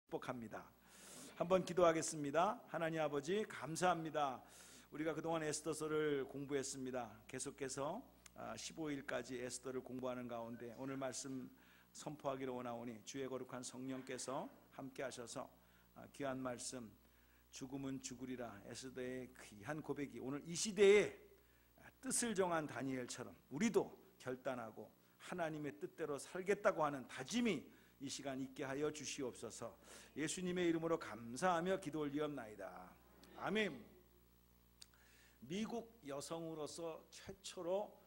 축복합니다. 한번 기도하겠습니다. 하나님 아버지 감사합니다. 우리가 그동안 에스더서를 공부했습니다. 계속해서 15일까지 에스더를 공부하는 가운데 오늘 말씀 선포하기를 원하오니 주의 거룩한 성령께서 함께 하셔서 귀한 말씀 죽음은 죽으리라 에스더의 귀한 고백이 오늘 이 시대에 뜻을 정한 다니엘처럼 우리도 결단하고 하나님의 뜻대로 살겠다고 하는 다짐이 이 시간 있게 하여 주시옵소서. 예수님의 이름으로 감사하며 기도 올리옵나이다. 아멘. 미국 여성으로서 최초로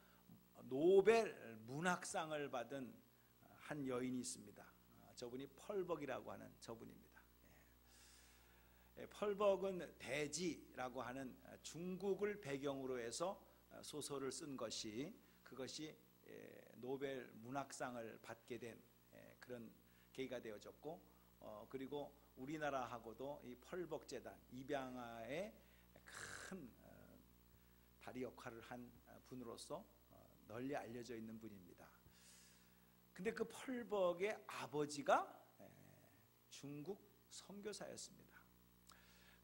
노벨 문학상을 받은 한 여인이 있습니다. 저분이 펄벅이라고 하는 저분입니다. 펄벅은 대지라고 하는 중국을 배경으로 해서 소설을 쓴 것이 그것이 노벨 문학상을 받게 된 그런 계기가 되어졌고, 그리고 우리나라하고도 이 펄벅재단 입양아의 큰 다리 역할을 한 분으로서 널리 알려져 있는 분입니다. 근데 그 펄벅의 아버지가 중국 선교사였습니다.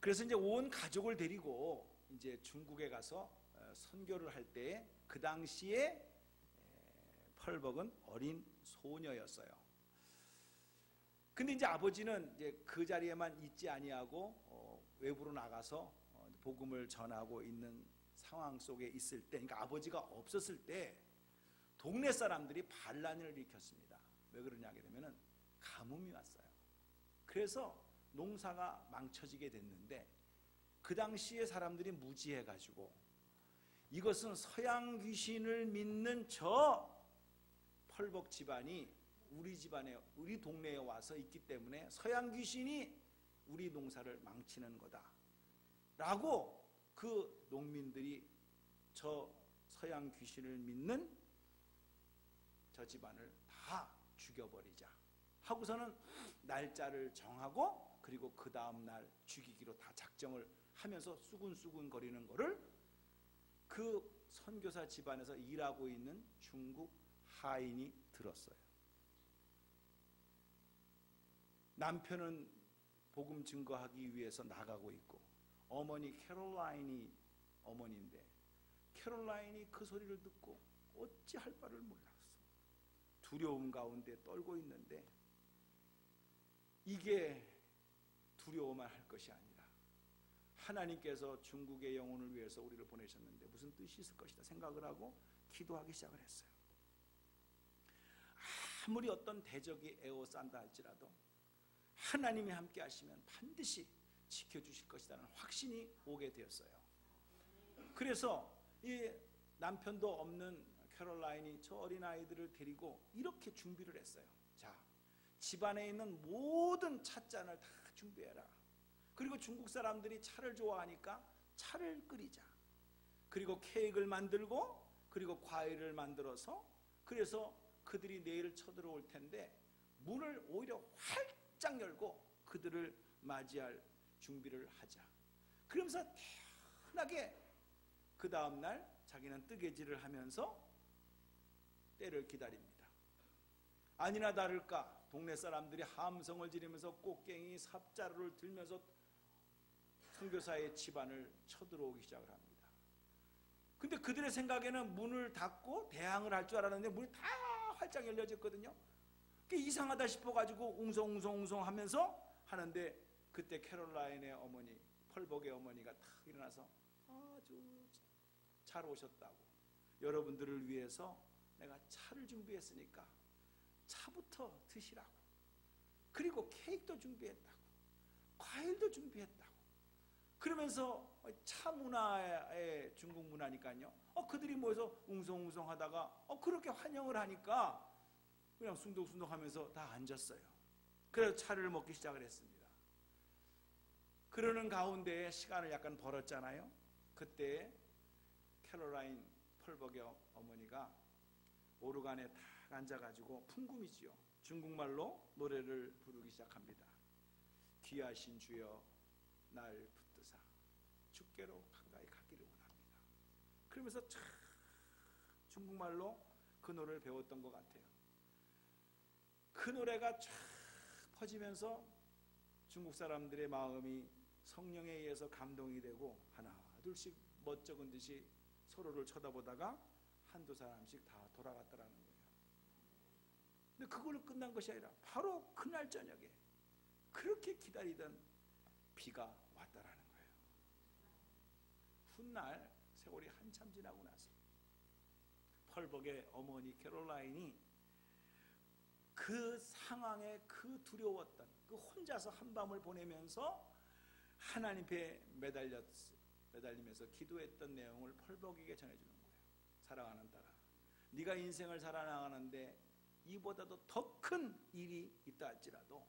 그래서 이제 온 가족을 데리고 이제 중국에 가서 선교를 할 때 그 당시에 펄벅은 어린 소녀였어요. 근데 이제 아버지는 이제 그 자리에만 있지 아니하고 외부로 나가서 복음을 전하고 있는 상황 속에 있을 때, 그러니까 아버지가 없었을 때 동네 사람들이 반란을 일으켰습니다. 왜 그러냐 하게 되면은 가뭄이 왔어요. 그래서 농사가 망쳐지게 됐는데 그 당시에 사람들이 무지해가지고 이것은 서양 귀신을 믿는 저 펄벅 집안이 우리 집안에 우리 동네에 와서 있기 때문에 서양 귀신이 우리 농사를 망치는 거다 라고 그 농민들이 저 서양 귀신을 믿는 저 집안을 다 죽여버리자 하고서는 날짜를 정하고 그리고 그 다음 날 죽이기로 다 작정을 하면서 수군수군 거리는 거를 그 선교사 집안에서 일하고 있는 중국 하인이 들었어요. 남편은 복음 증거하기 위해서 나가고 있고 어머니 캐롤라인이 어머니인데 캐롤라인이 그 소리를 듣고 어찌할 바를 몰랐어. 두려움 가운데 떨고 있는데 이게 두려워만 할 것이 아니라 하나님께서 중국의 영혼을 위해서 우리를 보내셨는데 무슨 뜻이 있을 것이다 생각을 하고 기도하기 시작을 했어요. 아무리 어떤 대적이 에워싼다 할지라도 하나님이 함께 하시면 반드시 지켜주실 것이라는 확신이 오게 되었어요. 그래서 이 남편도 없는 캐롤라인이 저 어린아이들을 데리고 이렇게 준비를 했어요. 자, 집안에 있는 모든 찻잔을 다 준비해라. 그리고 중국 사람들이 차를 좋아하니까 차를 끓이자. 그리고 케이크를 만들고 그리고 과일을 만들어서 그래서 그들이 내일 쳐들어올 텐데 문을 오히려 활짝 열고 그들을 맞이할 준비를 하자. 그러면서 편하게 그 다음날 자기는 뜨개질을 하면서 때를 기다립니다. 아니나 다를까 동네 사람들이 함성을 지르면서 꽃갱이 삽자루를 들면서 선교사의 집안을 쳐들어오기 시작을 합니다. 근데 그들의 생각에는 문을 닫고 대항을 할 줄 알았는데 문이 다 활짝 열려졌거든요. 이상하다 싶어가지고 웅성웅성 하면서 하는데 그때 캐롤라인의 어머니 펄벅의 어머니가 탁 일어나서 아주 잘 오셨다고, 여러분들을 위해서 내가 차를 준비했으니까 차부터 드시라고, 그리고 케이크도 준비했다고, 과일도 준비했다고 그러면서 차 문화의 중국 문화니까요. 그들이 모여서 웅성웅성 하다가 그렇게 환영을 하니까 그냥 순덕순덕 하면서 다 앉았어요. 그래서 차를 먹기 시작을 했습니다. 그러는 가운데 시간을 약간 벌었잖아요. 그때 캐롤라인 펄벅의 어머니가 오르간에 딱 앉아가지고 풍금이지요. 중국말로 노래를 부르기 시작합니다. 귀하신 주여 날 붙드사 주께로 가까이 가기를 원합니다. 그러면서 참 중국말로 그 노래를 배웠던 것 같아요. 그 노래가 쫙 퍼지면서 중국 사람들의 마음이 성령에 의해서 감동이 되고 하나 둘씩 멋쩍은 듯이 서로를 쳐다보다가 한두 사람씩 다 돌아갔다라는 거예요. 근데 그걸로 끝난 것이 아니라 바로 그날 저녁에 그렇게 기다리던 비가 왔다라는 거예요. 훗날 세월이 한참 지나고 나서 펄벅의 어머니 캐롤라인이 그 상황에 그 두려웠던 그 혼자서 한밤을 보내면서 하나님 앞에 매달리면서 기도했던 내용을 펄벅에게 전해주는 거예요. 사랑하는 딸아, 네가 인생을 살아나가는데 이보다도 더 큰 일이 있다 할지라도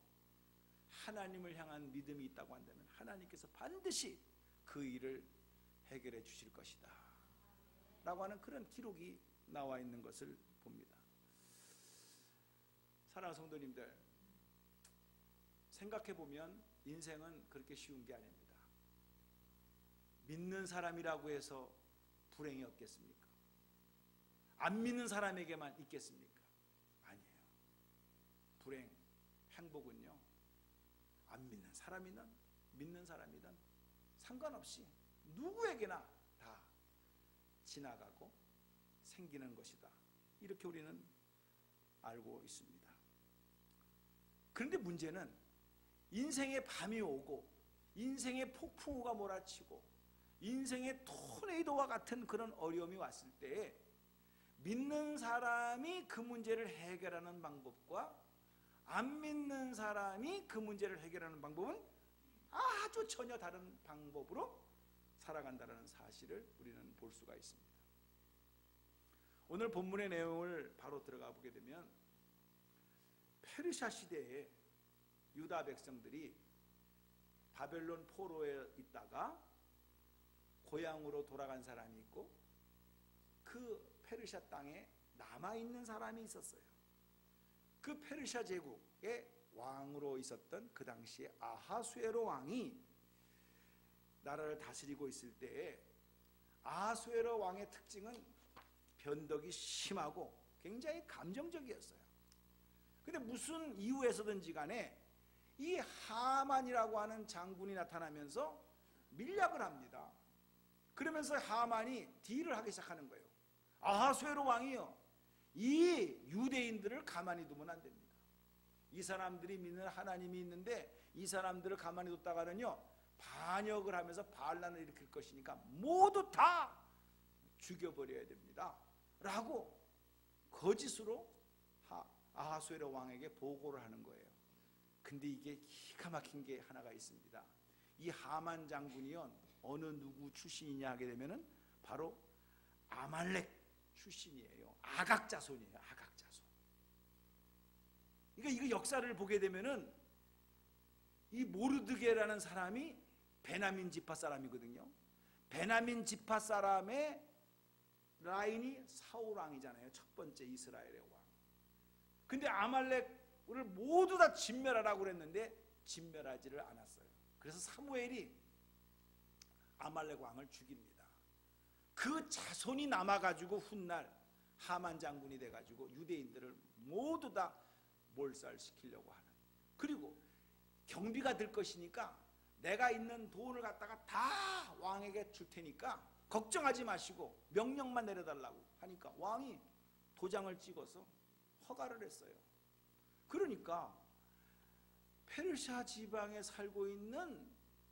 하나님을 향한 믿음이 있다고 한다면 하나님께서 반드시 그 일을 해결해 주실 것이다 라고 하는 그런 기록이 나와 있는 것을 봅니다. 사랑하는 성도님들, 생각해보면 인생은 그렇게 쉬운 게 아닙니다. 믿는 사람이라고 해서 불행이 없겠습니까? 안 믿는 사람에게만 있겠습니까? 아니에요. 불행, 행복은요, 안 믿는 사람이든 믿는 사람이든 상관없이 누구에게나 다 지나가고 생기는 것이다, 이렇게 우리는 알고 있습니다. 그런데 문제는 인생의 밤이 오고 인생의 폭풍우가 몰아치고 인생의 토네이도와 같은 그런 어려움이 왔을 때에 믿는 사람이 그 문제를 해결하는 방법과 안 믿는 사람이 그 문제를 해결하는 방법은 아주 전혀 다른 방법으로 살아간다는 사실을 우리는 볼 수가 있습니다. 오늘 본문의 내용을 바로 들어가 보게 되면 페르시아 시대에 유다 백성들이 바벨론 포로에 있다가 고향으로 돌아간 사람이 있고 그 페르시아 땅에 남아있는 사람이 있었어요. 그 페르시아 제국의 왕으로 있었던 그 당시에 아하수에로 왕이 나라를 다스리고 있을 때에 아하수에로 왕의 특징은 변덕이 심하고 굉장히 감정적이었어요. 근데 무슨 이유에서든지 간에 이 하만이라고 하는 장군이 나타나면서 밀약을 합니다. 그러면서 하만이 딜을 하기 시작하는 거예요. 아하수에로 왕이요, 이 유대인들을 가만히 두면 안 됩니다. 이 사람들이 믿는 하나님이 있는데 이 사람들을 가만히 뒀다가는요 반역을 하면서 반란을 일으킬 것이니까 모두 다 죽여버려야 됩니다 라고 거짓으로 아하수에로 왕에게 보고를 하는 거예요. 근데 이게 기가 막힌 게 하나가 있습니다. 이 하만 장군이요 어느 누구 출신이냐 하게 되면은 바로 아말렉 출신이에요. 아각 자손이에요. 아각 자손. 그러니까 이거 역사를 보게 되면은 이 모르드게라는 사람이 베냐민 지파 사람이거든요. 베냐민 지파 사람의 라인이 사울 왕이잖아요. 첫 번째 이스라엘의 왕. 근데 아말렉을 모두 다 진멸하라고 그랬는데 진멸하지를 않았어요. 그래서 사무엘이 아말렉 왕을 죽입니다. 그 자손이 남아가지고 훗날 하만 장군이 돼가지고 유대인들을 모두 다 몰살시키려고 하는, 그리고 경비가 들 것이니까 내가 있는 돈을 갖다가 다 왕에게 줄 테니까 걱정하지 마시고 명령만 내려달라고 하니까 왕이 도장을 찍어서 허가를 했어요. 그러니까 페르시아 지방에 살고 있는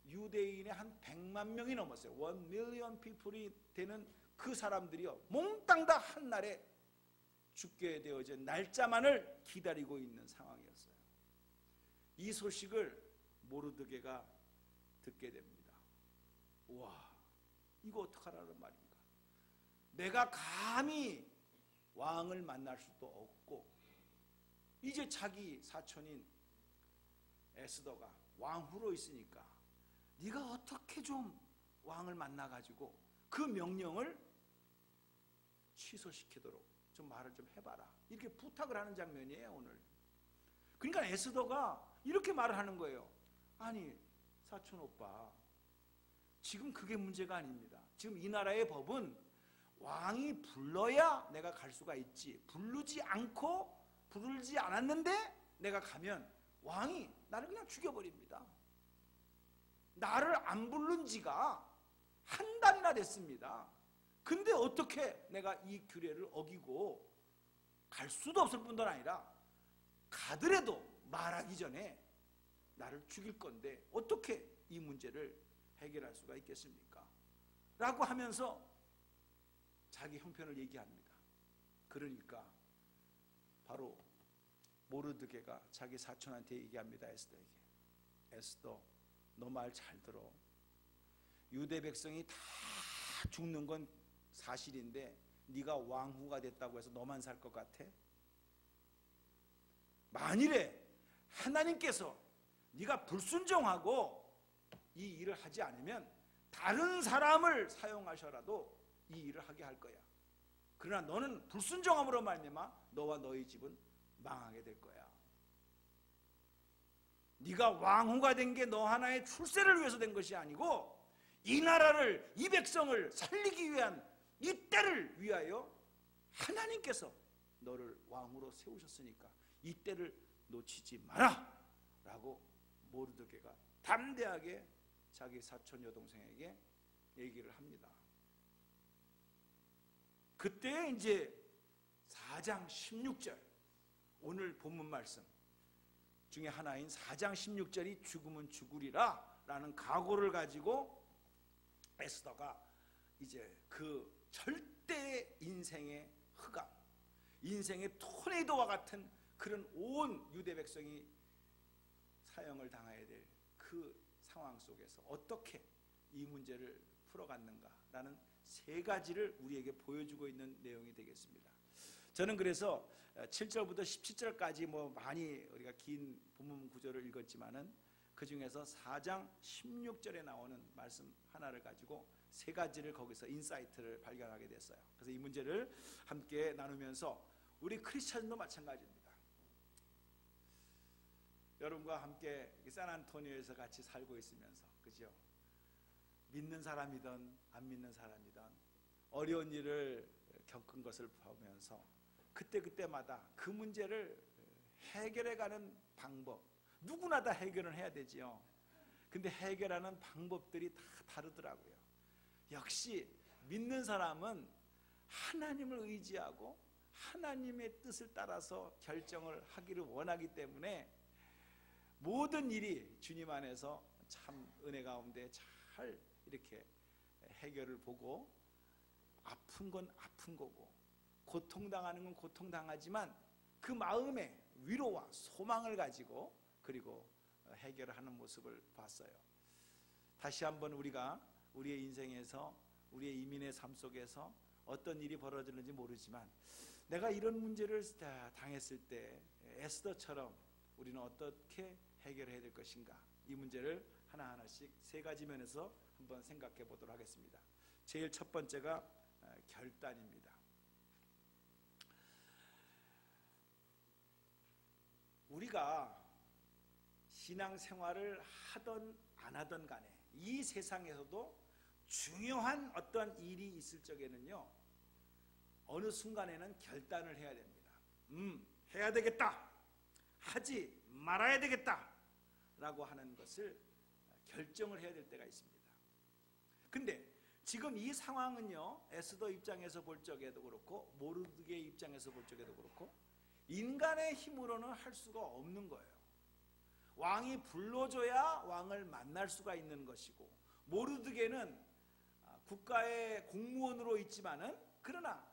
유대인의 한 100만 명이 넘었어요. 1 million people이 되는 그 사람들이요 몽땅 다 한날에 죽게 되어진 날짜만을 기다리고 있는 상황이었어요. 이 소식을 모르드게가 듣게 됩니다. 와, 이거 어떡하라는 말인가. 내가 감히 왕을 만날 수도 없고 이제 자기 사촌인 에스더가 왕후로 있으니까 네가 어떻게 좀 왕을 만나가지고 그 명령을 취소시키도록 좀 말을 좀 해봐라, 이렇게 부탁을 하는 장면이에요 오늘. 그러니까 에스더가 이렇게 말을 하는 거예요. 아니 사촌 오빠, 지금 그게 문제가 아닙니다. 지금 이 나라의 법은 왕이 불러야 내가 갈 수가 있지, 부르지 않고 부르지 않았는데 내가 가면 왕이 나를 그냥 죽여버립니다. 나를 안 부른 지가 한 달이나 됐습니다. 근데 어떻게 내가 이 규례를 어기고 갈 수도 없을 뿐만 아니라 가더라도 말하기 전에 나를 죽일 건데 어떻게 이 문제를 해결할 수가 있겠습니까? 라고 하면서 자기 형편을 얘기합니다. 그러니까 바로 모르드게가 자기 사촌한테 얘기합니다. 에스더에게. 에스더, 너 말 잘 들어. 유대 백성이 다 죽는 건 사실인데 네가 왕후가 됐다고 해서 너만 살 것 같아? 만일에 하나님께서 네가 불순종하고 이 일을 하지 않으면 다른 사람을 사용하셔라도 이 일을 하게 할 거야. 그러나 너는 불순종함으로 말미암아 너와 너희 집은 망하게 될 거야. 네가 왕후가 된 게 너 하나의 출세를 위해서 된 것이 아니고 이 나라를, 이 백성을 살리기 위한 이 때를 위하여 하나님께서 너를 왕으로 세우셨으니까 이 때를 놓치지 마라 라고 모르드게가 담대하게 자기 사촌 여동생에게 얘기를 합니다. 그때 이제 4장 16절 오늘 본문 말씀 중에 하나인 4장 16절이 죽으면 죽으리라 라는 각오를 가지고 에스더가 이제 그 절대 인생의 흑암, 인생의 토네이도와 같은 그런 온 유대 백성이 사형을 당해야 될 그 상황 속에서 어떻게 이 문제를 풀어갔는가라는 세 가지를 우리에게 보여주고 있는 내용이 되겠습니다. 저는 그래서 7절부터 17절까지 뭐 많이 우리가 긴 본문 구절을 읽었지만은 그 중에서 4장 16절에 나오는 말씀 하나를 가지고 세 가지를 거기서 인사이트를 발견하게 됐어요. 그래서 이 문제를 함께 나누면서 우리 크리스천도 마찬가지입니다. 여러분과 함께 샌안토니오에서 같이 살고 있으면서, 그죠? 믿는 사람이든 안 믿는 사람이든 어려운 일을 겪은 것을 보면서 그때마다 그 문제를 해결해가는 방법, 누구나 다 해결을 해야 되지요. 근데 해결하는 방법들이 다 다르더라고요. 역시 믿는 사람은 하나님을 의지하고 하나님의 뜻을 따라서 결정을 하기를 원하기 때문에 모든 일이 주님 안에서 참 은혜 가운데 잘 이렇게 해결을 보고, 아픈 건 아픈 거고 고통당하는 건 고통당하지만 그 마음에 위로와 소망을 가지고 그리고 해결을 하는 모습을 봤어요. 다시 한번 우리가 우리의 인생에서, 우리의 이민의 삶 속에서 어떤 일이 벌어지는지 모르지만 내가 이런 문제를 당했을 때 에스더처럼 우리는 어떻게 해결해야 될 것인가, 이 문제를 하나하나씩 세 가지 면에서 한번 생각해 보도록 하겠습니다. 제일 첫 번째가 결단입니다. 우리가 신앙생활을 하던 안 하던 간에 이 세상에서도 중요한 어떤 일이 있을 적에는요, 어느 순간에는 결단을 해야 됩니다. 해야 되겠다, 하지 말아야 되겠다 라고 하는 것을 결정을 해야 될 때가 있습니다. 근데 지금 이 상황은요, 에스더 입장에서 볼 적에도 그렇고 모르드게 입장에서 볼 적에도 그렇고 인간의 힘으로는 할 수가 없는 거예요. 왕이 불러줘야 왕을 만날 수가 있는 것이고, 모르드게는 국가의 공무원으로 있지만은 그러나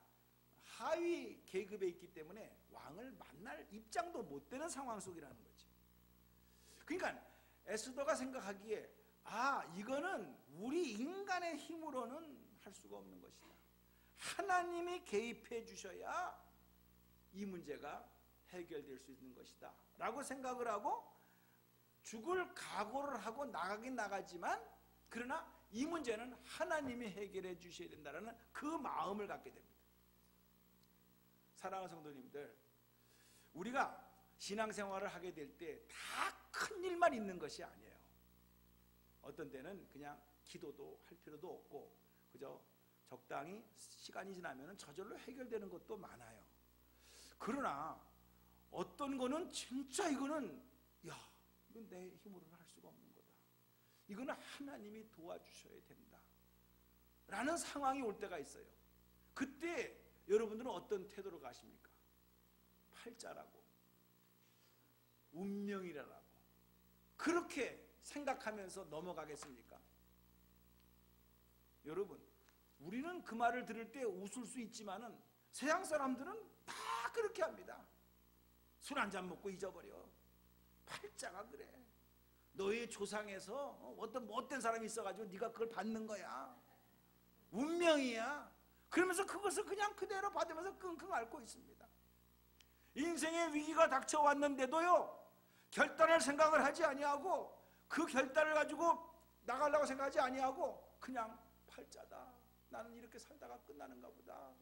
하위 계급에 있기 때문에 왕을 만날 입장도 못 되는 상황 속이라는 거지. 그러니까 에스더가 생각하기에 이거는 우리 인간의 힘으로는 할 수가 없는 것이다. 하나님이 개입해 주셔야 이 문제가 해결될 수 있는 것이다 라고 생각을 하고 죽을 각오를 하고 나가긴 나가지만, 그러나 이 문제는 하나님이 해결해 주셔야 된다는 그 마음을 갖게 됩니다. 사랑하는 성도님들, 우리가 신앙생활을 하게 될 때 다 큰 일만 있는 것이 아니에요. 어떤 때는 그냥 기도도 할 필요도 없고 그저 적당히 시간이 지나면 저절로 해결되는 것도 많아요. 그러나 어떤 거는 진짜 이거는 이건 내 힘으로는 할 수가 없는 거다. 이거는 하나님이 도와주셔야 된다 라는 상황이 올 때가 있어요. 그때 여러분들은 어떤 태도로 가십니까? 팔자라고, 운명이라고 그렇게 생각하면서 넘어가겠습니까? 여러분, 우리는 그 말을 들을 때 웃을 수 있지만은 세상 사람들은 다 그렇게 합니다. 술 한잔 먹고 잊어버려. 팔자가 그래. 너의 조상에서 어떤 못된 사람이 있어가지고 네가 그걸 받는 거야. 운명이야. 그러면서 그것을 그냥 그대로 받으면서 끙끙 앓고 있습니다. 인생의 위기가 닥쳐왔는데도요, 결단할 생각을 하지 아니하고 그 결단을 가지고 나가려고 생각하지 아니하고 그냥 팔자다, 나는 이렇게 살다가 끝나는가 보다,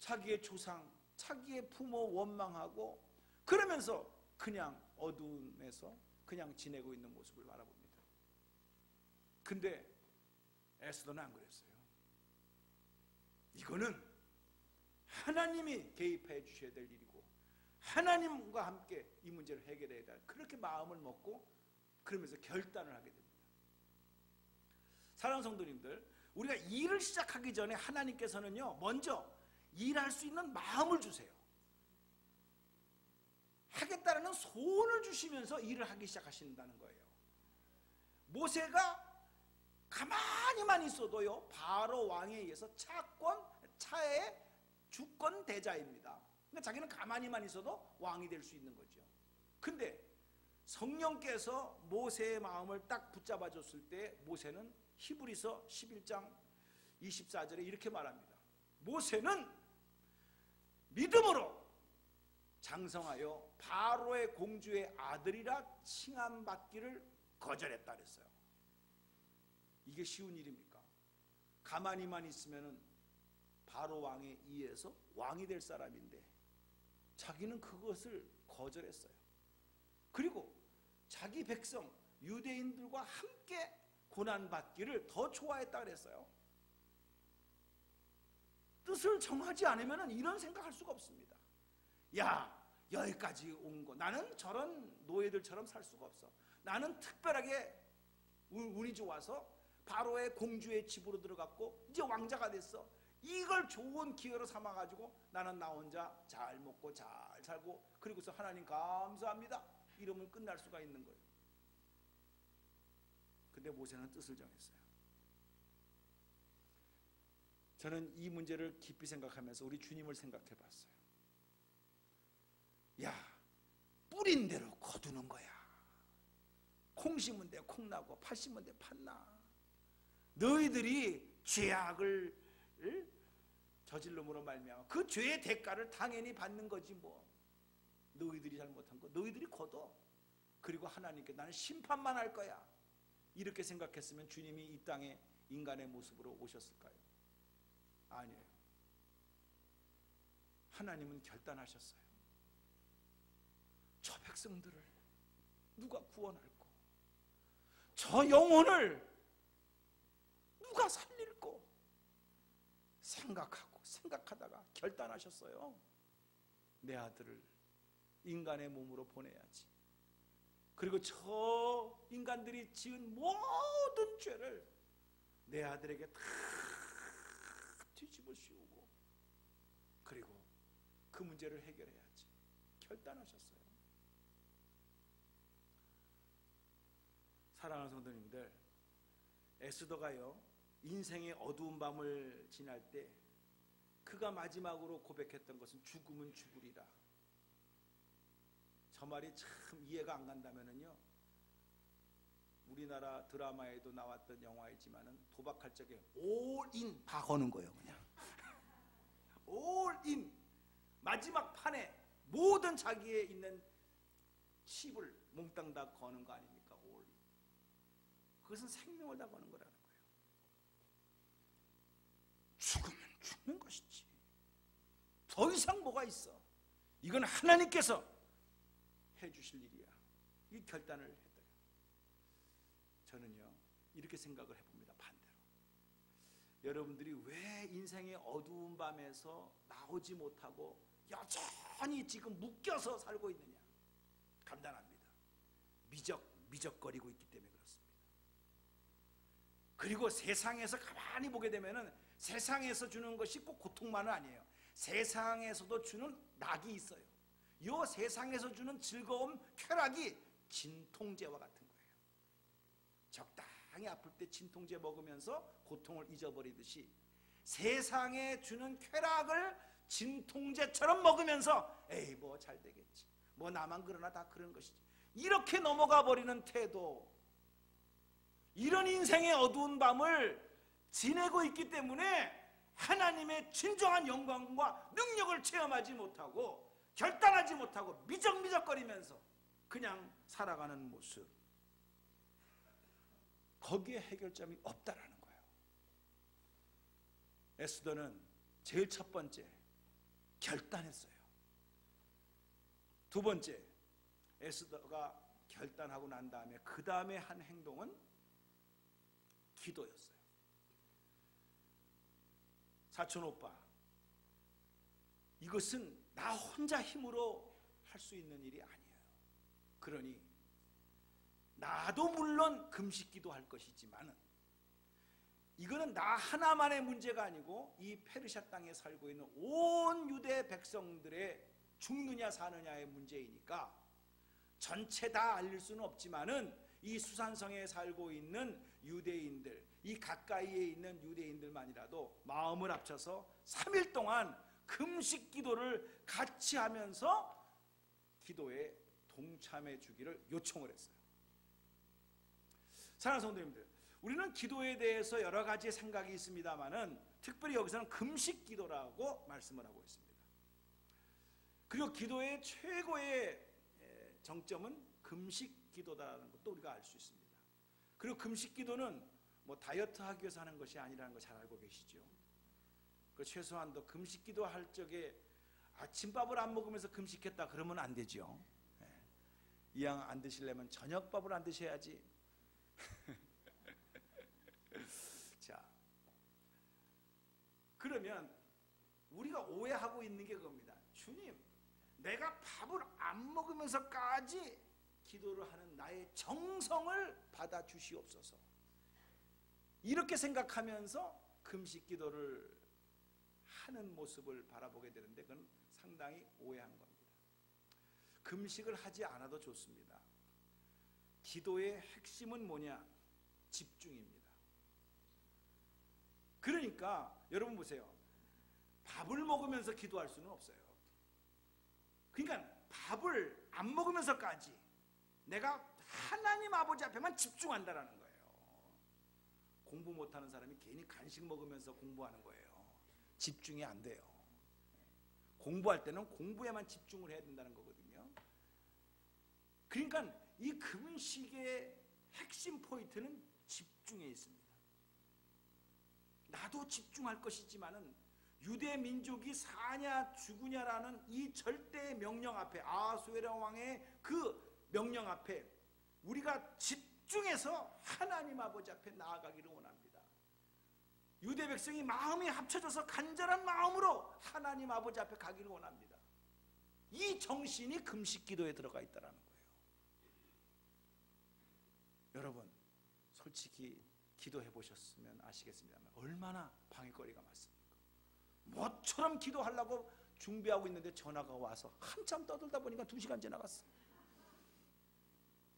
자기의 조상, 자기의 부모 원망하고 그러면서 그냥 어두움에서 그냥 지내고 있는 모습을 바라봅니다. 근데 에스더는 안 그랬어요. 이거는 하나님이 개입해 주셔야 될 일이고 하나님과 함께 이 문제를 해결해야 될, 그렇게 마음을 먹고 그러면서 결단을 하게 됩니다. 사랑하는 성도님들, 우리가 일을 시작하기 전에 하나님께서는요, 먼저 일할 수 있는 마음을 주세요. 하겠다라는 소원을 주시면서 일을 하기 시작하신다는 거예요. 모세가 가만히만 있어도요, 바로 왕에 의해서 차의 주권 대자입니다. 그러니까 자기는 가만히만 있어도 왕이 될 수 있는 거죠. 근데 성령께서 모세의 마음을 딱 붙잡아 줬을 때 모세는 히브리서 11장 24절에 이렇게 말합니다. 모세는 믿음으로 장성하여 바로의 공주의 아들이라 칭함받기를 거절했다 그랬어요. 이게 쉬운 일입니까? 가만히만 있으면은 바로 왕에 의해서 왕이 될 사람인데 자기는 그것을 거절했어요. 그리고 자기 백성 유대인들과 함께 고난받기를 더 좋아했다 그랬어요. 뜻을 정하지 않으면 이런 생각할 수가 없습니다. 야, 여기까지 온 거, 나는 저런 노예들처럼 살 수가 없어. 나는 특별하게 운이 좋아서 바로의 공주의 집으로 들어갔고 이제 왕자가 됐어. 이걸 좋은 기회로 삼아가지고 나는 나 혼자 잘 먹고 잘 살고 그리고서 하나님 감사합니다 이러면 끝날 수가 있는 거예요. 근데 모세는 뜻을 정했어요. 저는 이 문제를 깊이 생각하면서 우리 주님을 생각해 봤어요. 야, 뿌린 대로 거두는 거야. 콩 심은 데 콩 나고 팥 심은 데 팥 나. 너희들이 죄악을 저질름으로 말미암아 그 죄의 대가를 당연히 받는 거지 뭐. 너희들이 잘못한 거 너희들이 거둬. 그리고 하나님께 나는 심판만 할 거야. 이렇게 생각했으면 주님이 이 땅에 인간의 모습으로 오셨을까요? 아니에요. 하나님은 결단하셨어요. 저 백성들을 누가 구원할꼬? 저 영혼을 누가 살릴꼬? 생각하다가 결단하셨어요. 내 아들을 인간의 몸으로 보내야지. 그리고 저 인간들이 지은 모든 죄를 내 아들에게 다 뒤집어 씌우고 그리고 그 문제를 해결해야지 결단하셨어요. 사랑하는 성도님들, 에스더가요 인생의 어두운 밤을 지날 때 그가 마지막으로 고백했던 것은 죽음은 죽으리라. 저 말이 참 이해가 안 간다면은요, 우리나라 드라마에도 나왔던 영화이지만은 도박할 적에 올인 다 거는 거예요. 그냥 올인, 마지막 판에 모든 자기의 있는 칩을 몽땅 다 거는 거 아닙니까? 올인. 그것은 생명을 다 거는 거라는 거예요. 죽으면 죽는 것이지 더 이상 뭐가 있어. 이건 하나님께서 해주실 일이야. 이 결단을 했어요. 저는요 이렇게 생각을 해봅니다. 반대로 여러분들이 왜 인생의 어두운 밤에서 나오지 못하고 여전히 지금 묶여서 살고 있느냐? 간단합니다. 미적거리고 있기 때문에 그렇습니다. 그리고 세상에서 가만히 보게 되면은 세상에서 주는 것이 꼭 고통만은 아니에요. 세상에서도 주는 낙이 있어요. 이 세상에서 주는 즐거움, 쾌락이 진통제와 같은 거예요. 적당히 아플 때 진통제 먹으면서 고통을 잊어버리듯이 세상에 주는 쾌락을 진통제처럼 먹으면서 에이 뭐 잘 되겠지, 뭐 나만 그러나 다 그런 것이지, 이렇게 넘어가 버리는 태도, 이런 인생의 어두운 밤을 지내고 있기 때문에 하나님의 진정한 영광과 능력을 체험하지 못하고 결단하지 못하고 미적미적거리면서 그냥 살아가는 모습, 거기에 해결점이 없다라는 거예요. 에스더는 제일 첫 번째 결단했어요. 두 번째, 에스더가 결단하고 난 다음에 그 다음에 한 행동은 기도였어요. 사촌 오빠, 이것은 나 혼자 힘으로 할 수 있는 일이 아니에요. 그러니 나도 물론 금식기도 할 것이지만 이거는 나 하나만의 문제가 아니고 이 페르시아 땅에 살고 있는 온 유대 백성들의 죽느냐 사느냐의 문제이니까 전체 다 알릴 수는 없지만은 이 수산성에 살고 있는 유대인들, 이 가까이에 있는 유대인들만이라도 마음을 합쳐서 3일 동안 금식 기도를 같이 하면서 기도에 동참해 주기를 요청을 했어요. 사랑하는 성도님들, 우리는 기도에 대해서 여러 가지 생각이 있습니다만은 특별히 여기서는 금식 기도라고 말씀을 하고 있습니다. 그리고 기도의 최고의 정점은 금식 기도다라는 것도 우리가 알 수 있습니다. 그리고 금식 기도는 뭐 다이어트 하기 위해서 하는 것이 아니라는 거 잘 알고 계시죠? 그 최소한도 금식 기도 할 적에 아침밥을 안 먹으면서 금식했다 그러면 안 되죠. 이왕 안 드시려면 저녁밥을 안 드셔야지. 자, 그러면 우리가 오해하고 있는 게 그겁니다. 주님, 내가 밥을 안 먹으면서까지 기도를 하는 나의 정성을 받아 주시옵소서, 이렇게 생각하면서 금식 기도를 하는 모습을 바라보게 되는데 그건 상당히 오해한 겁니다. 금식을 하지 않아도 좋습니다. 기도의 핵심은 뭐냐? 집중입니다. 그러니까 여러분 보세요. 밥을 먹으면서 기도할 수는 없어요. 그러니까 밥을 안 먹으면서까지 내가 하나님 아버지 앞에만 집중한다라는 거예요. 공부 못하는 사람이 괜히 간식 먹으면서 공부하는 거예요. 집중이 안 돼요. 공부할 때는 공부에만 집중을 해야 된다는 거거든요. 그러니까 이 금식의 핵심 포인트는 집중에 있습니다. 나도 집중할 것이지만은 유대 민족이 사냐 죽으냐라는 이 절대의 명령 앞에, 아하수에로 왕의 그 명령 앞에 우리가 집중해서 하나님 아버지 앞에 나아가기를 원합니다. 유대 백성이 마음이 합쳐져서 간절한 마음으로 하나님 아버지 앞에 가기를 원합니다. 이 정신이 금식 기도에 들어가 있다는 거예요. 여러분, 솔직히 기도해 보셨으면 아시겠습니다만 얼마나 방해거리가 많습니까? 뭐처럼 기도하려고 준비하고 있는데 전화가 와서 한참 떠들다 보니까 2시간 지나갔어.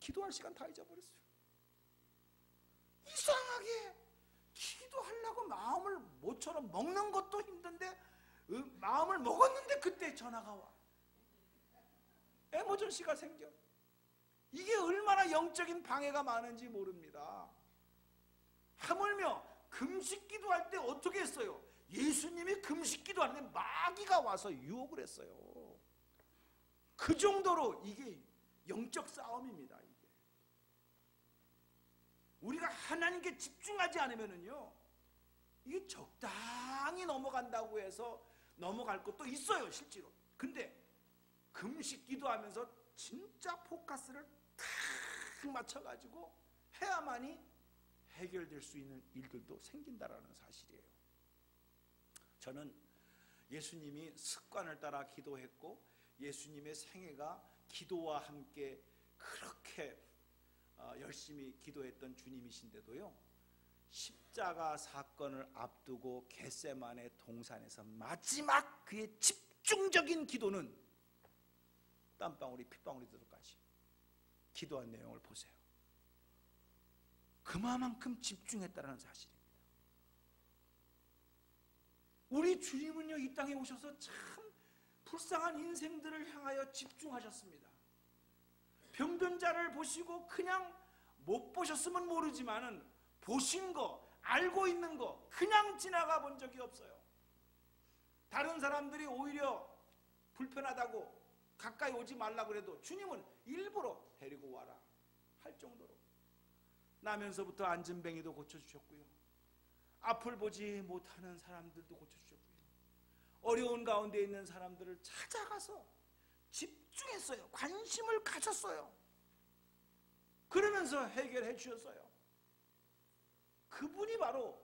기도할 시간 다 잊어버렸어요. 이상하게 기도하려고 마음을 모처럼 먹는 것도 힘든데 마음을 먹었는데 그때 전화가 와. 에머전시가 생겨. 이게 얼마나 영적인 방해가 많은지 모릅니다. 하물며 금식 기도할 때 어떻게 했어요? 예수님이 금식 기도하는데 마귀가 와서 유혹을 했어요. 그 정도로 이게 영적 싸움입니다. 이게. 우리가 하나님께 집중하지 않으면은요, 이게 적당히 넘어간다고 해서 넘어갈 것도 있어요, 실제로. 근데 금식 기도하면서 진짜 포커스를 탁 맞춰가지고 해야만이 해결될 수 있는 일들도 생긴다라는 사실이에요. 저는 예수님이 습관을 따라 기도했고 예수님의 생애가 기도와 함께 그렇게 열심히 기도했던 주님이신데도요, 십자가 사건을 앞두고 겟세마네 동산에서 마지막 그의 집중적인 기도는 땀방울이 핏방울이 되도록까지 기도한 내용을 보세요. 그만큼 집중했다는 사실입니다. 우리 주님은요, 이 땅에 오셔서 참 불쌍한 인생들을 향하여 집중하셨습니다. 병든 자를 보시고 그냥 못 보셨으면 모르지만은 보신 거, 알고 있는 거 그냥 지나가 본 적이 없어요. 다른 사람들이 오히려 불편하다고 가까이 오지 말라 그래도 주님은 일부러 데리고 와라 할 정도로 나면서부터 안진뱅이도 고쳐주셨고요, 앞을 보지 못하는 사람들도 고쳐주셨고요, 어려운 가운데 있는 사람들을 찾아가서 집중했어요. 관심을 가졌어요. 그러면서 해결해 주셨어요. 그분이 바로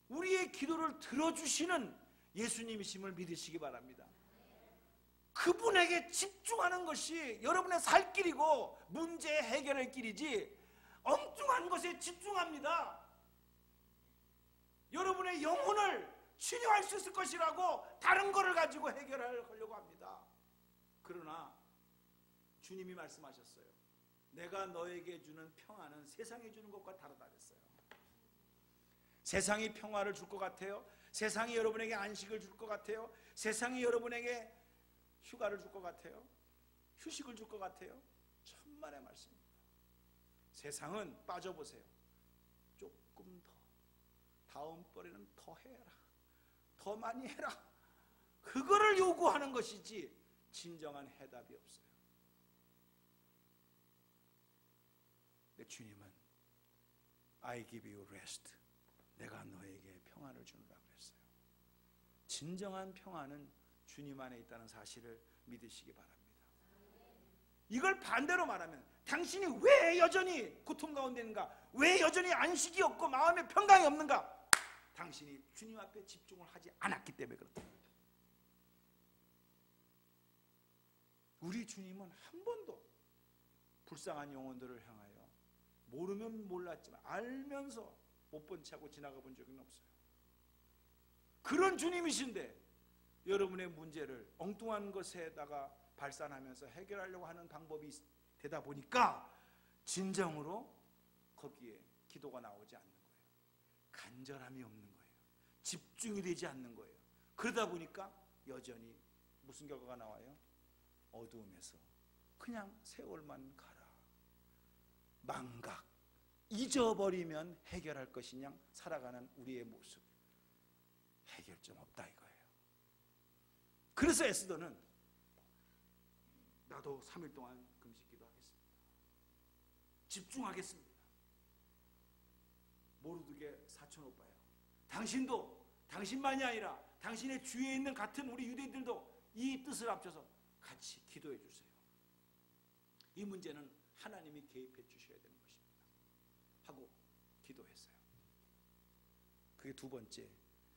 우리의 기도를 들어주시는 예수님이심을 믿으시기 바랍니다. 그분에게 집중하는 것이 여러분의 살 길이고 문제 해결할 길이지 엉뚱한 것에 집중합니다. 여러분의 영혼을 치료할 수 있을 것이라고 다른 거를 가지고 해결하려고 합니다. 그러나 주님이 말씀하셨어요. 내가 너에게 주는 평안은 세상이 주는 것과 다르다 그랬어요. 세상이 평화를 줄 것 같아요? 세상이 여러분에게 안식을 줄 것 같아요? 세상이 여러분에게 휴가를 줄 것 같아요? 휴식을 줄 것 같아요? 천만의 말씀입니다. 세상은 빠져보세요. 조금 더, 다음번에는 더 해라, 더 많이 해라, 그거를 요구하는 것이지 진정한 해답이 없어요. 근데 주님은 I give you rest, 내가 너에게 평안을 주노라 그랬어요. 진정한 평안은 주님 안에 있다는 사실을 믿으시기 바랍니다. 이걸 반대로 말하면 당신이 왜 여전히 고통 가운데 있는가? 왜 여전히 안식이 없고 마음에 평강이 없는가? 당신이 주님 앞에 집중을 하지 않았기 때문에 그렇다. 우리 주님은 한 번도 불쌍한 영혼들을 향하여 모르면 몰랐지만 알면서 못 본 채하고 지나가 본 적은 없어요. 그런 주님이신데 여러분의 문제를 엉뚱한 것에다가 발산하면서 해결하려고 하는 방법이 되다 보니까 진정으로 거기에 기도가 나오지 않는 거예요. 간절함이 없는 거예요. 집중이 되지 않는 거예요. 그러다 보니까 여전히 무슨 결과가 나와요? 어두움에서 그냥 세월만 가라, 망각, 잊어버리면 해결할 것이냐 살아가는 우리의 모습, 해결점 없다 이거예요. 그래서 에스더는 나도 3일 동안 금식 기도하겠습니다, 집중하겠습니다. 모르드게 사촌 오빠예요. 당신도, 당신만이 아니라 당신의 주위에 있는 같은 우리 유대인들도 이 뜻을 합쳐서 같이 기도해 주세요. 이 문제는 하나님이 개입해 주셔야 되는 것입니다 하고 기도했어요. 그게 두 번째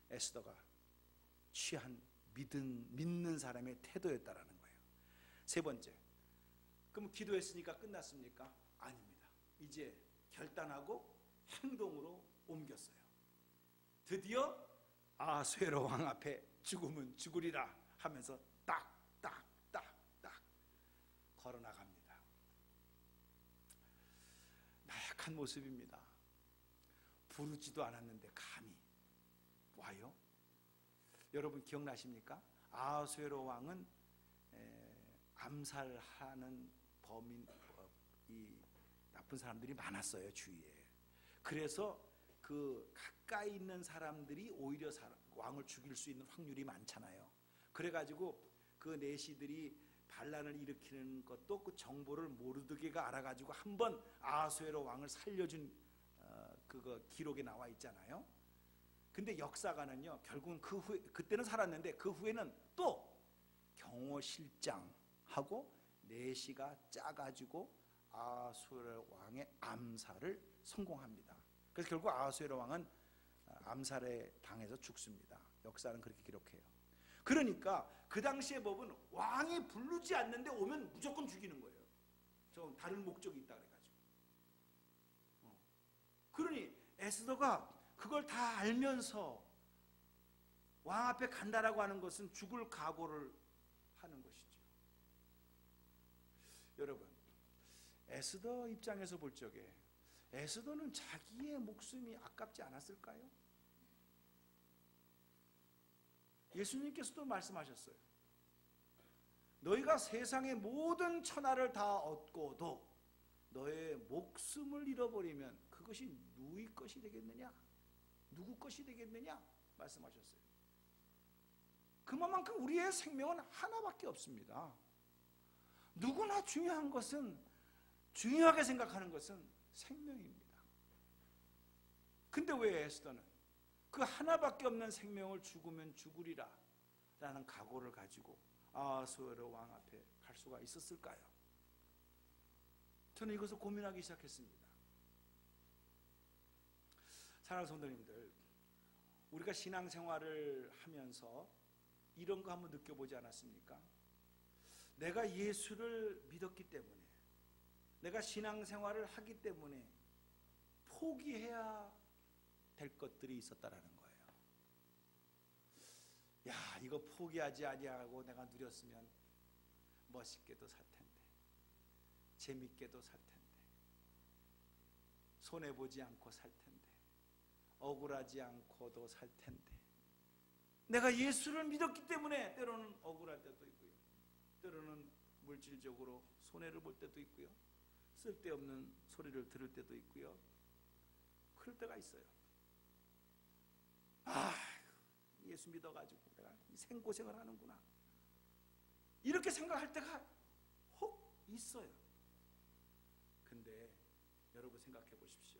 에스더가 취한 믿는 사람의 태도였다라는 거예요. 세 번째, 그럼 기도했으니까 끝났습니까? 아닙니다. 이제 결단하고 행동으로 옮겼어요. 드디어 아수에로 왕 앞에 죽으면 죽으리라 하면서 딱 걸어나갑니다. 나약한 모습입니다. 부르지도 않았는데 감히 와요? 여러분 기억나십니까? 아수에로 왕은 암살하는 범인, 이 나쁜 사람들이 많았어요 주위에. 그래서 그 가까이 있는 사람들이 오히려 왕을 죽일 수 있는 확률이 많잖아요. 그래가지고 그 내시들이 반란을 일으키는 것도 그 정보를 모르드게가 알아가지고 한번 아수에로 왕을 살려준 그거 기록에 나와 있잖아요. 근데 역사가는요, 결국은 그 후에, 그때는 살았는데 그 후에는 또 경호실장하고 내시가 짜가지고 아수에로 왕의 암살을 성공합니다. 그래서 결국 아수에로 왕은 암살에 당해서 죽습니다. 역사는 그렇게 기록해요. 그러니까 그 당시의 법은 왕이 부르지 않는데 오면 무조건 죽이는 거예요. 좀 다른 목적이 있다 그래가지고. 에스더가 그걸 다 알면서 왕 앞에 간다라고 하는 것은 죽을 각오를 하는 것이죠. 여러분, 에스더 입장에서 볼 적에 에스더는 자기의 목숨이 아깝지 않았을까요? 예수님께서도 말씀하셨어요. 너희가 세상의 모든 천하를 다 얻고도 너의 목숨을 잃어버리면 그것이 누구의 것이 되겠느냐? 누구 것이 되겠느냐? 말씀하셨어요. 그만큼 우리의 생명은 하나밖에 없습니다. 누구나 중요한 것은, 중요하게 생각하는 것은 생명입니다. 근데 왜 에스더는 그 하나밖에 없는 생명을 죽으면 죽으리라 라는 각오를 가지고 아하수에로 왕 앞에 갈 수가 있었을까요? 저는 이것을 고민하기 시작했습니다. 사랑하는 성도님들, 우리가 신앙생활을 하면서 이런 거 한번 느껴보지 않았습니까? 내가 예수를 믿었기 때문에, 내가 신앙생활을 하기 때문에 포기해야 될 것들이 있었다라는 거예요. 야, 이거 포기하지 아니하고 내가 누렸으면 멋있게도 살 텐데, 재밌게도 살 텐데, 손해보지 않고 살 텐데, 억울하지 않고도 살 텐데, 내가 예수를 믿었기 때문에 때로는 억울할 때도 있고요, 때로는 물질적으로 손해를 볼 때도 있고요, 쓸데없는 소리를 들을 때도 있고요, 그럴 때가 있어요. 예수 믿어가지고 내가 생고생을 하는구나, 이렇게 생각할 때가 혹 있어요. 근데 여러분 생각해 보십시오.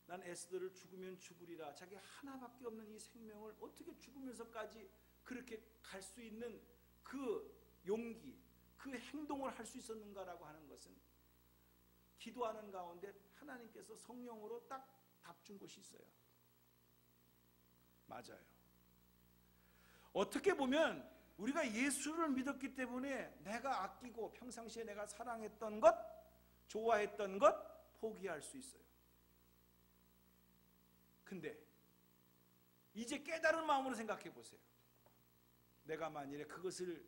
난 에스더를 죽으면 죽으리라, 자기 하나밖에 없는 이 생명을 어떻게 죽으면서까지 그렇게 갈 수 있는 그 용기, 그 행동을 할 수 있었는가라고 하는 것은 기도하는 가운데 하나님께서 성령으로 딱 답 준 것이 있어요. 맞아요. 어떻게 보면 우리가 예수를 믿었기 때문에 내가 아끼고 평상시에 내가 사랑했던 것, 좋아했던 것 포기할 수 있어요. 근데 이제 깨달은 마음으로 생각해 보세요. 내가 만일에 그것을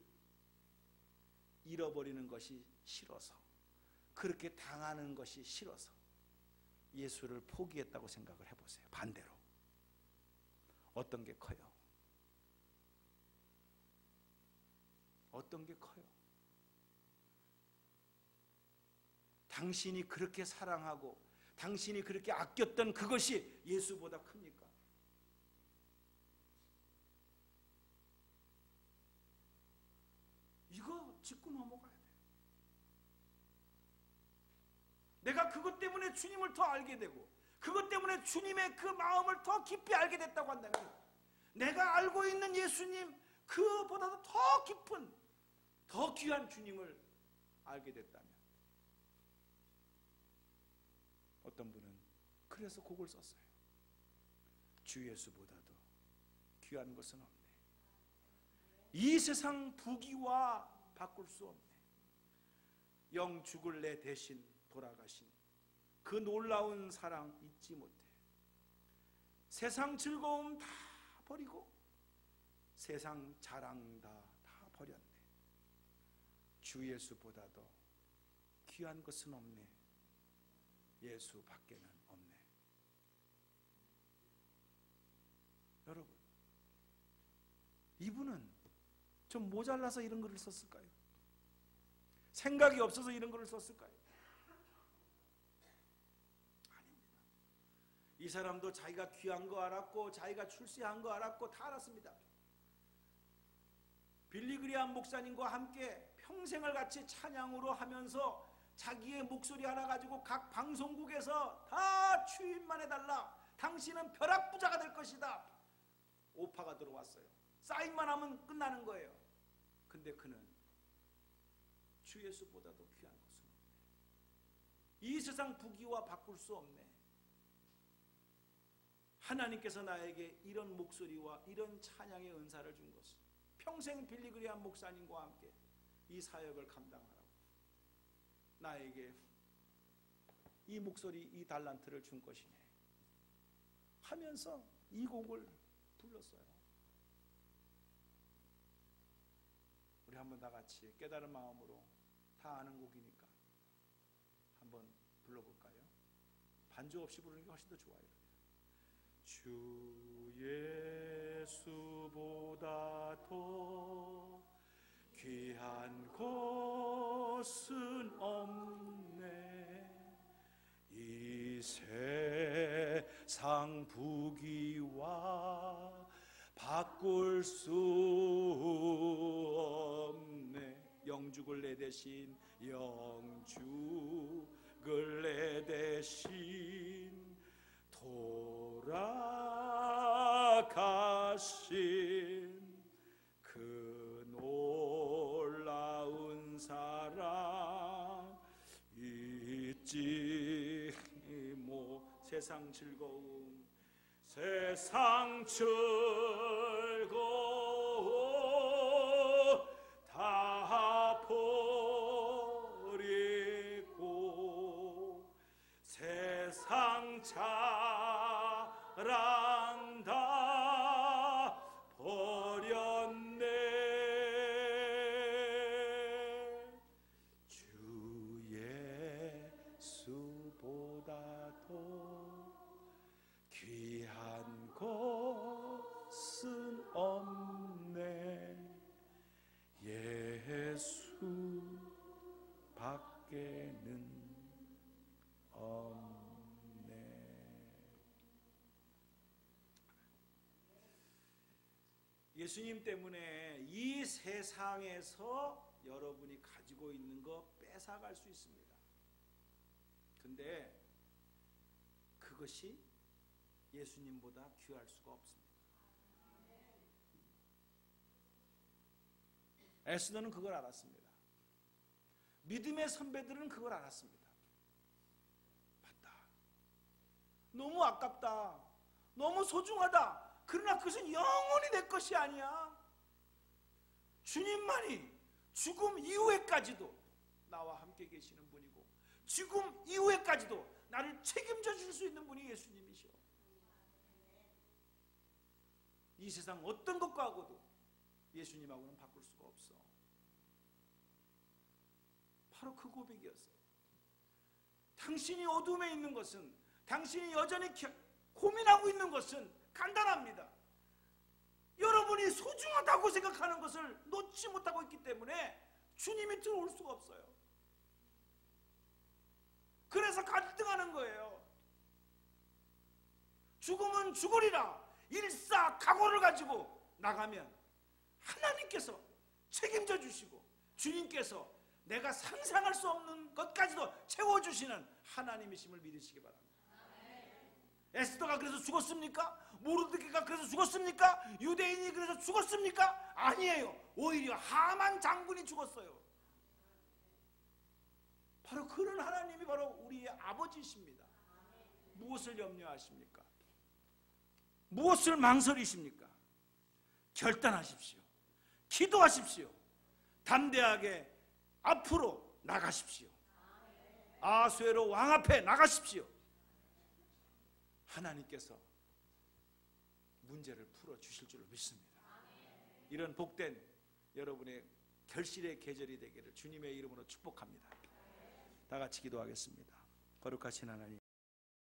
잃어버리는 것이 싫어서, 그렇게 당하는 것이 싫어서 예수를 포기했다고 생각을 해보세요. 반대로 어떤 게 커요? 어떤 게 커요? 당신이 그렇게 사랑하고 당신이 그렇게 아꼈던 그것이 예수보다 큽니까? 이거 짚고 넘어가야 돼요. 내가 그것 때문에 주님을 더 알게 되고, 그것 때문에 주님의 그 마음을 더 깊이 알게 됐다고 한다면, 내가 알고 있는 예수님 그보다도 더 깊은, 더 귀한 주님을 알게 됐다면, 어떤 분은 그래서 곡을 썼어요. 주 예수보다도 귀한 것은 없네. 이 세상 부귀와 바꿀 수 없네. 영 죽을 내 대신 돌아가신 그 놀라운 사랑 잊지 못해. 세상 즐거움 다 버리고 세상 자랑 다 버렸네. 주 예수보다도 귀한 것은 없네. 예수 밖에는 없네. 여러분, 이분은 좀 모자라서 이런 글을 썼을까요? 생각이 없어서 이런 글을 썼을까요? 아닙니다. 이 사람도 자기가 귀한 거 알았고, 자기가 출세한 거 알았고, 다 알았습니다. 빌리그리암 목사님과 함께 평생을 같이 찬양으로 하면서 자기의 목소리 하나 가지고 각 방송국에서 다 취임만 해달라, 당신은 벼락부자가 될 것이다, 오파가 들어왔어요. 사인만 하면 끝나는 거예요. 근데 그는 주 예수보다도 귀한 것은 없네. 이 세상 부귀와 바꿀 수 없네. 하나님께서 나에게 이런 목소리와 이런 찬양의 은사를 준 것은 평생 빌리그리암 목사님과 함께 이 사역을 감당하라고 나에게 이 목소리, 이 달란트를 준 것이네. 하면서 이 곡을 불렀어요. 우리 한번 다 같이 깨달은 마음으로, 다 아는 곡이니까 한번 불러볼까요? 반주 없이 부르는 게 훨씬 더 좋아요. 주 예수보다 더 귀한 것은 없네. 이 세상 부귀와 바꿀 수 없네. 영죽을 내 대신, 영죽을 내 대신 돌아가신 그 놀라운 사랑 잊지 못. 세상 즐거움, 세상 즐거움 다 버리고 세상 자랑 다 버렸네. 주 예수보다 더 귀한 것은 없네. 예수 밖에는 없네. 예수님 때문에 이 세상에서 여러분이 가지고 있는 거 뺏어갈 수 있습니다. 근데 그것이 예수님보다 귀할 수가 없습니다. 에스더는 그걸 알았습니다. 믿음의 선배들은 그걸 알았습니다. 맞다. 너무 아깝다. 너무 소중하다. 그러나 그것은 영원히 내 것이 아니야. 주님만이 죽음 이후에까지도 나와 함께 계시는 분이고, 죽음 이후에까지도 나를 책임져 줄 수 있는 분이 예수님이셔. 이 세상 어떤 것과도 예수님하고는 바꿀 수가 없어. 바로 그 고백이었어요. 당신이 어둠에 있는 것은, 당신이 여전히 고민하고 있는 것은 간단합니다. 여러분이 소중하다고 생각하는 것을 놓지 못하고 있기 때문에 주님이 들어올 수가 없어요. 그래서 갈등하는 거예요. 죽음은 죽으리라 일사각오를 가지고 나가면 하나님께서 책임져 주시고, 주님께서 내가 상상할 수 없는 것까지도 채워주시는 하나님이심을 믿으시기 바랍니다. 에스더가 그래서 죽었습니까? 모르드게가 그래서 죽었습니까? 유대인이 그래서 죽었습니까? 아니에요. 오히려 하만 장군이 죽었어요. 바로 그런 하나님이 바로 우리의 아버지이십니다. 무엇을 염려하십니까? 무엇을 망설이십니까? 결단하십시오. 기도하십시오. 담대하게 앞으로 나가십시오. 아수에로 왕 앞에 나가십시오. 하나님께서 문제를 풀어주실 줄로 믿습니다. 이런 복된 여러분의 결실의 계절이 되기를 주님의 이름으로 축복합니다. 다 같이 기도하겠습니다. 거룩하신 하나님,